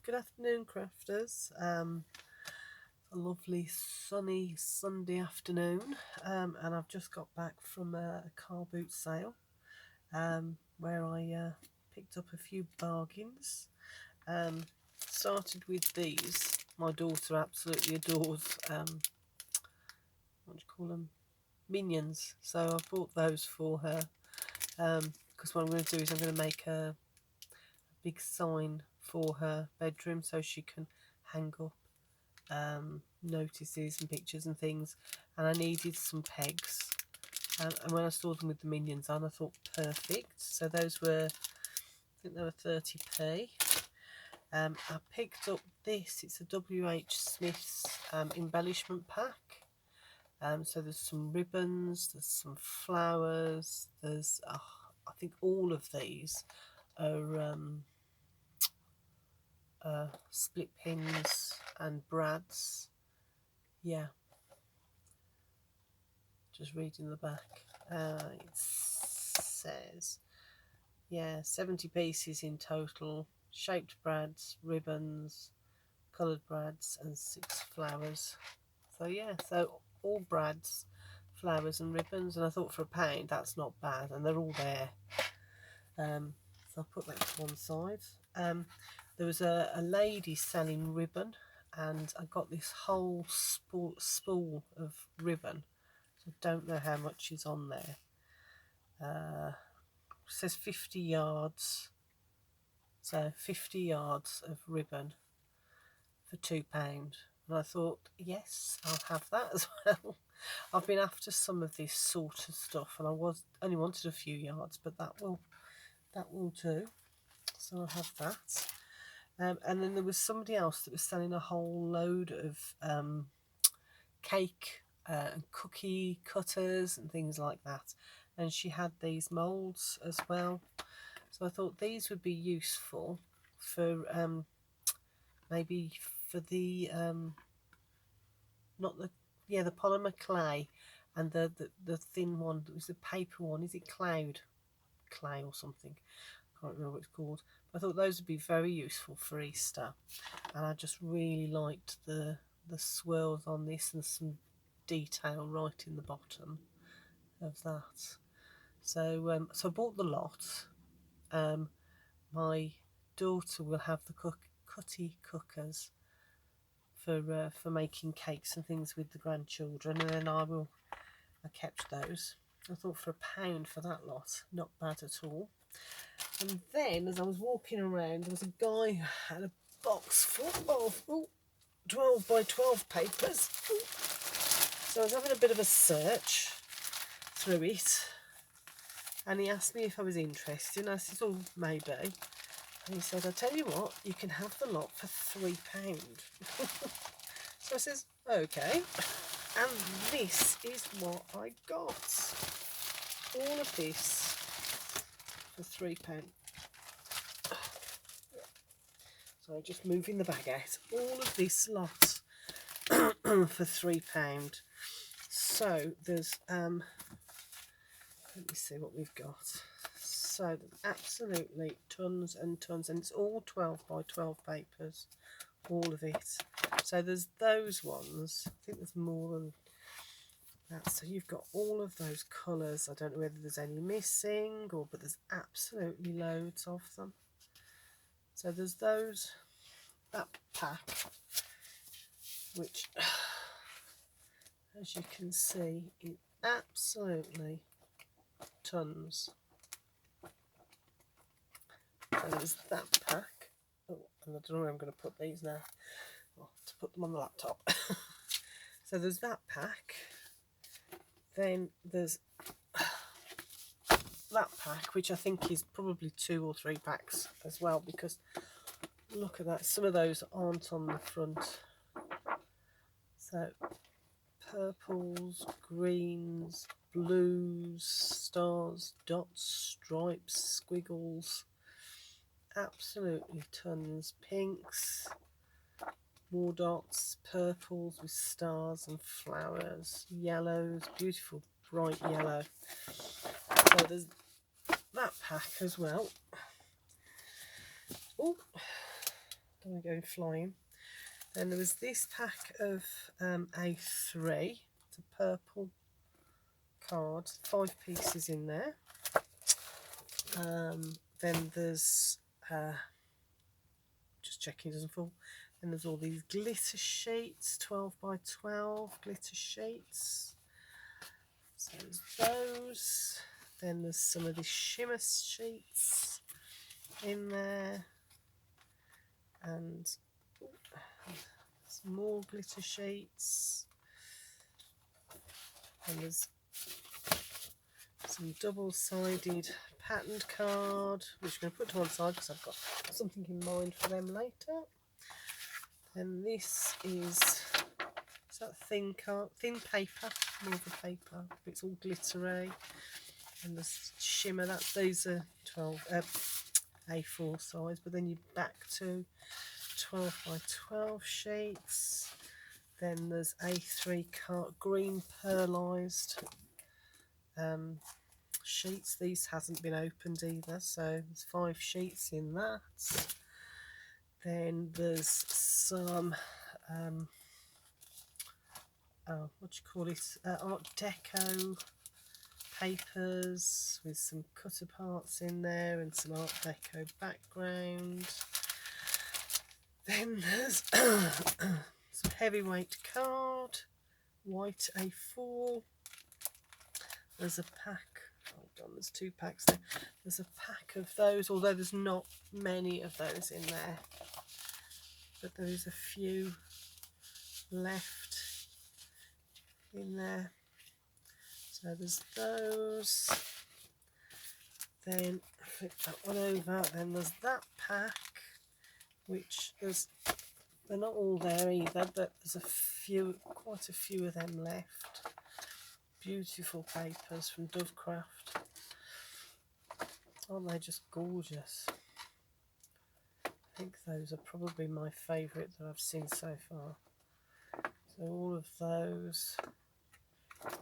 Good afternoon, crafters. A lovely sunny Sunday afternoon, and I've just got back from a car boot sale where I picked up a few bargains. Started with these. My daughter absolutely adores what do you call them? Minions. So I bought those for her because what I'm going to do is I'm going to make a big sign for her bedroom so she can hang up notices and pictures and things, and I needed some pegs, and when I saw them with the minions on I thought perfect. So those were, I think they were 30p. I picked up this, it's a WH Smith's embellishment pack. So there's some ribbons, there's some flowers, there's I think all of these are split pins and brads. Yeah, just reading the back. It says, yeah, 70 pieces in total, shaped brads, ribbons, coloured brads, and 6 flowers. So yeah, so all brads, flowers and ribbons, and I thought for £1 that's not bad, and they're all there. So I'll put that to one side. There was a lady selling ribbon, and I got this whole spool of ribbon. So I don't know how much is on there. It says 50 yards. So 50 yards of ribbon for £2. And I thought, yes, I'll have that as well. I've been after some of this sort of stuff, and I only wanted a few yards, but that will do. So I'll have that. And then there was somebody else that was selling a whole load of cake and cookie cutters and things like that, and she had these moulds as well. So I thought these would be useful for maybe for the not the the polymer clay, and the thin one that was the paper one. Is it cloud clay or something? I can't remember what it's called. But I thought those would be very useful for Easter, and I just really liked the swirls on this and some detail right in the bottom of that. So so I bought the lot. My daughter will have the cutty cookers for making cakes and things with the grandchildren, and then I kept those. I thought for £1 for that lot, not bad at all. And then as I was walking around, there was a guy who had a box full of 12 by 12 papers. So I was having a bit of a search through it, and he asked me if I was interested, and I said, oh, maybe. And he said, I tell you what, you can have the lot for £3. So I says, okay. And this is what I got. All of this for £3. So I'm just moving the bag out. All of this lot for £3. So there's let me see what we've got. So there's absolutely tons and tons, and it's all 12 by 12 papers, all of it. So there's those ones. I think there's more than that. So you've got all of those colours. I don't know whether there's any missing, but there's absolutely loads of them. So there's that pack, which, as you can see, is absolutely tons. So there's that pack. Oh, and I don't know where I'm going to put these now. Well, to put them on the laptop. So there's that pack. Then there's that pack, which I think is probably 2 or 3 packs as well, because look at that, some of those aren't on the front. So purples, greens, blues, stars, dots, stripes, squiggles, absolutely tons. Pinks, more dots, purples with stars and flowers, yellows, beautiful bright yellow. So there's that pack as well. Oh, we're going flying. Then there was this pack of A3. It's a purple card, 5 pieces in there. Then there's just checking it doesn't fall. Then there's all these glitter sheets, 12 by 12 glitter sheets. So there's those. Then there's some of the shimmer sheets in there, and some more glitter sheets. And there's some double-sided patterned card, which I'm going to put to one side because I've got something in mind for them later. And this is that thin paper, more of a paper, but it's all glittery. And the shimmer, these are 12 A4 size, but then you're back to 12 by 12 sheets. Then there's A3 green pearlised sheets. These hasn't been opened either, so there's 5 sheets in that. Then there's some what do you call it, Art Deco papers with some cutter parts in there and some Art Deco background. Then there's some heavyweight card, white A4. There's a pack, hold on, there's 2 packs there. There's a pack of those, although there's not many of those in there, but there is a few left in there. So there's those. Then flip that one over. Then there's that pack, which they're not all there either, but there's quite a few of them left. Beautiful papers from Dovecraft. Aren't they just gorgeous? I think those are probably my favourite that I've seen so far. So all of those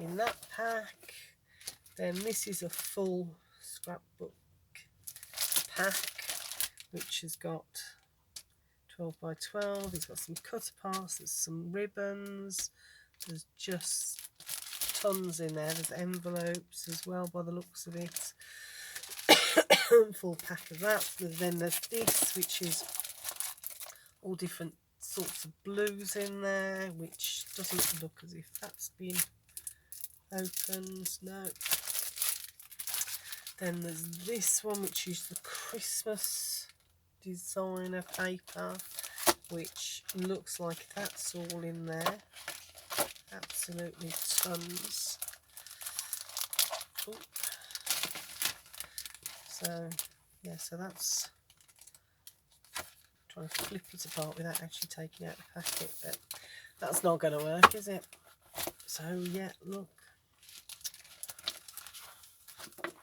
in that pack. Then this is a full scrapbook pack, which has got 12 by 12. It's got some cutter parts, there's some ribbons, there's just tons in there. There's envelopes as well by the looks of it. Full pack of that. Then there's this, which is all different sorts of blues in there, which doesn't look as if that's been opened. No. Then there's this one, which is the Christmas designer paper, which looks like that's all in there. Absolutely tons. Ooh. So yeah, so that's trying to flip it apart without actually taking out the packet, but that's not going to work, is it? So yeah, look,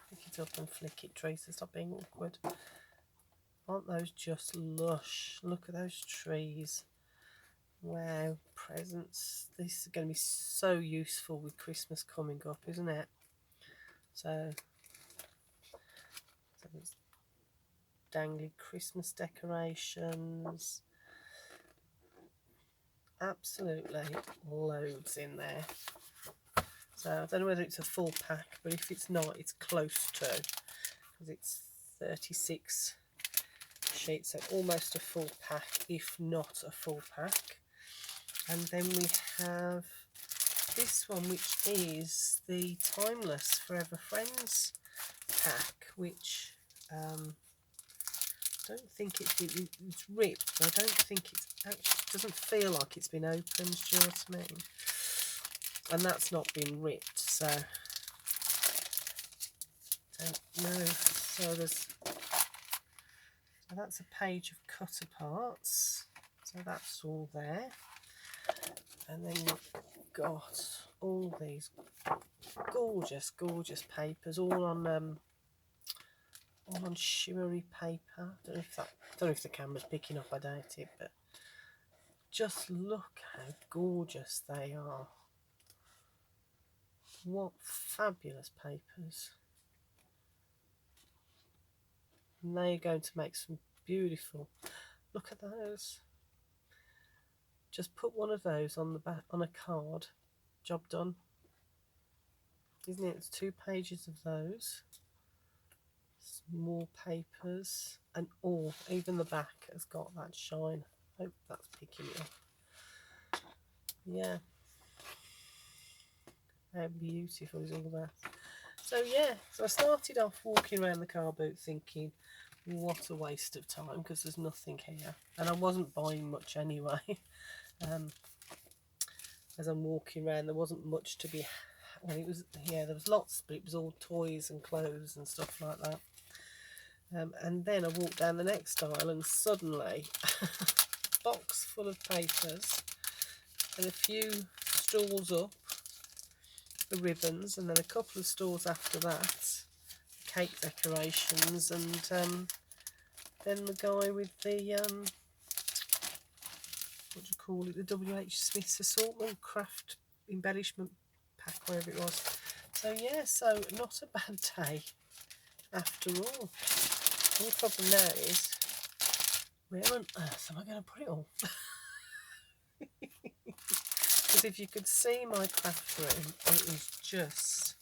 pick it up and flick it, Teresa, stop being awkward. Aren't those just lush? Look at those trees. Wow, presents. This is going to be so useful with Christmas coming up, isn't it? So there's dangly Christmas decorations. Absolutely loads in there. So I don't know whether it's a full pack, but if it's not, it's close to, because it's 36 sheets, so almost a full pack, if not a full pack. And then we have this one, which is the Timeless Forever Friends pack, which I don't think it's ripped, but I don't think it's actually, doesn't feel like it's been opened, do you know what I mean? And that's not been ripped, so don't know. So that's a page of cutter parts, so that's all there. And then you've got all these gorgeous papers, all on shimmery paper. Don't know if the camera's picking up, I doubt it, but just look how gorgeous they are. What fabulous papers. And they're going to make some beautiful Look at those. Just put one of those on the back on a card. Job done. Isn't it? It's 2 pages of those. More papers, and even the back has got that shine. Hope that's picking it up. Yeah. How beautiful is all that? So yeah, so I started off walking around the car boot thinking, what a waste of time, because there's nothing here, and I wasn't buying much anyway. As I'm walking around, there wasn't much to be. Well, it was, yeah, there was lots, but it was all toys and clothes and stuff like that. And then I walked down the next aisle, and suddenly, a box full of papers, and a few stalls up, the ribbons, and then a couple of stalls after that, cake decorations, and then the guy with the what do you call it, the W.H. Smith's assortment craft embellishment pack, wherever it was. So yeah, so not a bad day after all. The only problem now is, where on earth am I going to put it all? Because if you could see my craft room, it is just,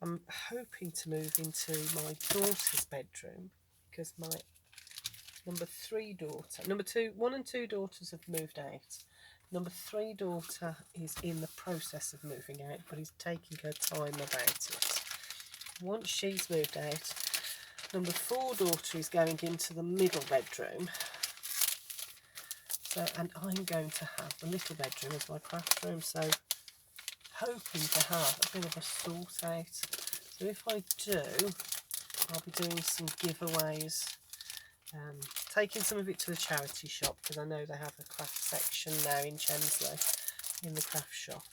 I'm hoping to move into my daughter's bedroom, because my number 3 daughter, one and two daughters have moved out. Number 3 daughter is in the process of moving out, but is taking her time about it. Once she's moved out, number 4 daughter is going into the middle bedroom. So, and I'm going to have the little bedroom as my craft room, so hoping to have a bit of a sort out. So if I do, I'll be doing some giveaways, taking some of it to the charity shop, because I know they have a craft section now in Chelmsley, in the craft shop,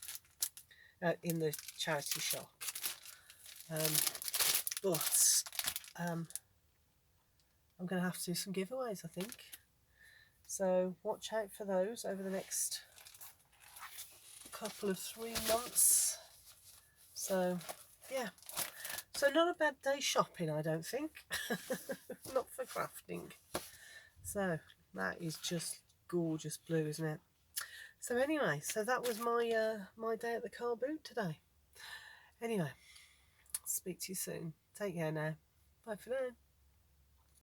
in the charity shop. But I'm going to have to do some giveaways, I think. So watch out for those over the next couple of 3 months. So yeah, so not a bad day shopping, I don't think. Not for crafting. So that is just gorgeous blue, isn't it? So anyway, so that was my my day at the car boot today. Anyway, speak to you soon. Take care now. Bye for now.